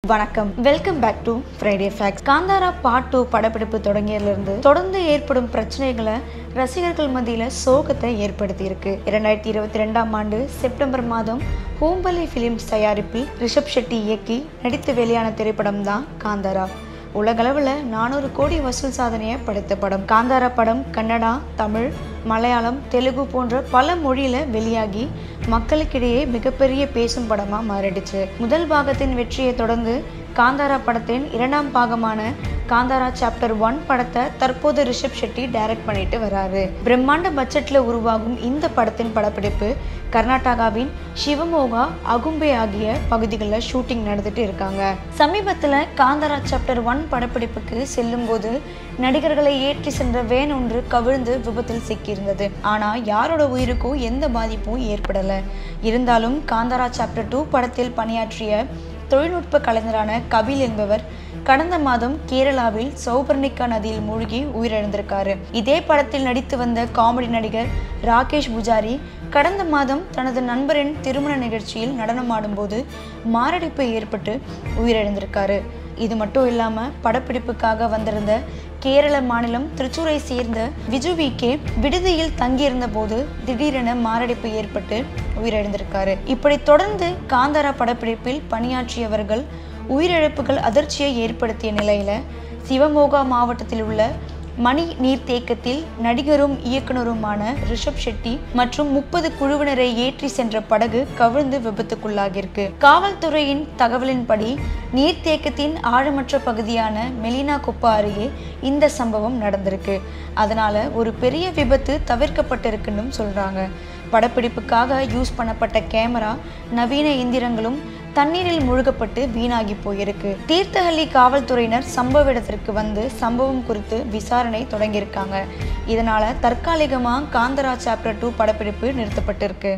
வணக்கம், welcome back to Friday facts. Kantara part 2 படப்பிடிப்பு தொடங்கியதிலிருந்து தொடர்ந்து ஏற்படும் பிரச்சனைகளை ரசிகர்கள் மத்தியில் சோகத்தை ஏற்படுத்தி இருக்கு. 2022ஆம் ஆண்டு செப்டம்பர் மாதம் ஹூம்பலி ஃபிலிம்ஸ் தயாரிப்பில் ரிஷப் ஷெட்டி இயக்கி நடித்து வெளியான திரைப்படம் தான் காந்தாரா. உலகளவில் 400 கோடி வசூல் சாதனையை படைத்த படம். காந்தாரா படம் கன்னடா, தமிழ், மலையாளம், தெலுங்கு போன்ற பல மொழியில வெளியாகி மக்களுக்கிடையே மிகப்பெரிய பேசும் படமா மாறிடுச்சு. முதல் பாகத்தின் வெற்றியை தொடர்ந்து காந்தாரா படத்தின் இரண்டாம் பாகமான காந்தாரா சாப்டர் 1 படத்தை தற்போது ரிஷப் ஷெட்டி டைரக்ட் பண்ணிட்டு வராரு. பிரம்மாண்ட பட்ஜெட்ல உருவாகும் இந்த படத்தின் படப்பிடிப்பு கர்நாடகாவின் சிவமோகா, அகும்பே ஆகிய பகுதிகளில் ஷூட்டிங் நடந்துட்டு இருக்காங்க. சமீபத்தில் காந்தாரா சாப்டர் 1 படப்பிடிப்புக்கு செல்லும் போது நடிகர்களை ஏற்றி சென்ற வேன் ஒன்று கவிழ்ந்து விபத்தில் சிக்கியிருந்தது. ஆனா யாரோட உயிருக்கும் எந்த பாதிப்பும் ஏற்படல. இருந்தாலும் காந்தாரா சாப்டர் 2 படத்தில் பணியாற்றிய தொழில்நுட்ப கலைஞரான கபில் என்பவர் கடந்த மாதம் கேரளாவில் சௌபர்ணிகா நதியில் மூழ்கி உயிரிழந்திருக்காரு. இதே படத்தில் நடித்து வந்த காமெடி நடிகர் ராகேஷ் புஜாரி கடந்த மாதம் தனது நண்பரின் திருமண நிகழ்ச்சியில் நடனமாடும் போது மாரடைப்பு ஏற்பட்டு உயிரிழந்திருக்காரு. இது மட்டும் இல்லாம படப்பிடிப்புக்காக வந்திருந்த கேரள மாநிலம் திருச்சூரை சேர்ந்த விஜுவிகே விடுதியில் தங்கியிருந்த போது திடீரென மாரடைப்பு ஏற்பட்டு உயிரிழந்திருக்காரு. இப்படி தொடர்ந்து காந்தாரா படப்பிடிப்பில் பணியாற்றியவர்கள் உயிரிழப்புகள் அதிர்ச்சியை ஏற்படுத்திய நிலையில சிவமோகா மாவட்டத்தில் உள்ள மணி நீர்த்தேக்கத்தில் நடிகரும் இயக்குனருமான ரிஷப் ஷெட்டி மற்றும் 30 குழுவினரை ஏற்றி சென்ற படகு கவிழ்ந்து விபத்துக்குள்ளாகியிருக்கு. காவல்துறையின் தகவலின்படி நீர்த்தேக்கத்தின் ஆழமற்ற பகுதியான மெலினா குப்பா அருகே இந்த சம்பவம் நடந்திருக்கு. அதனால ஒரு பெரிய விபத்து தவிர்க்கப்பட்டிருக்குன்னு சொல்றாங்க. படப்பிடிப்புக்காக யூஸ் பண்ணப்பட்ட கேமரா, நவீன இயந்திரங்களும் தண்ணீரில் மூழ்கப்பட்டு வீணாகி போயிருக்கு. தீர்த்தஹள்ளி காவல்துறையினர் சம்பவ இடத்திற்கு வந்து சம்பவம் குறித்து விசாரணை தொடங்கியிருக்காங்க. இதனால தற்காலிகமாக காந்தாரா சாப்டர் 2 படப்பிடிப்பு நிறுத்தப்பட்டிருக்கு.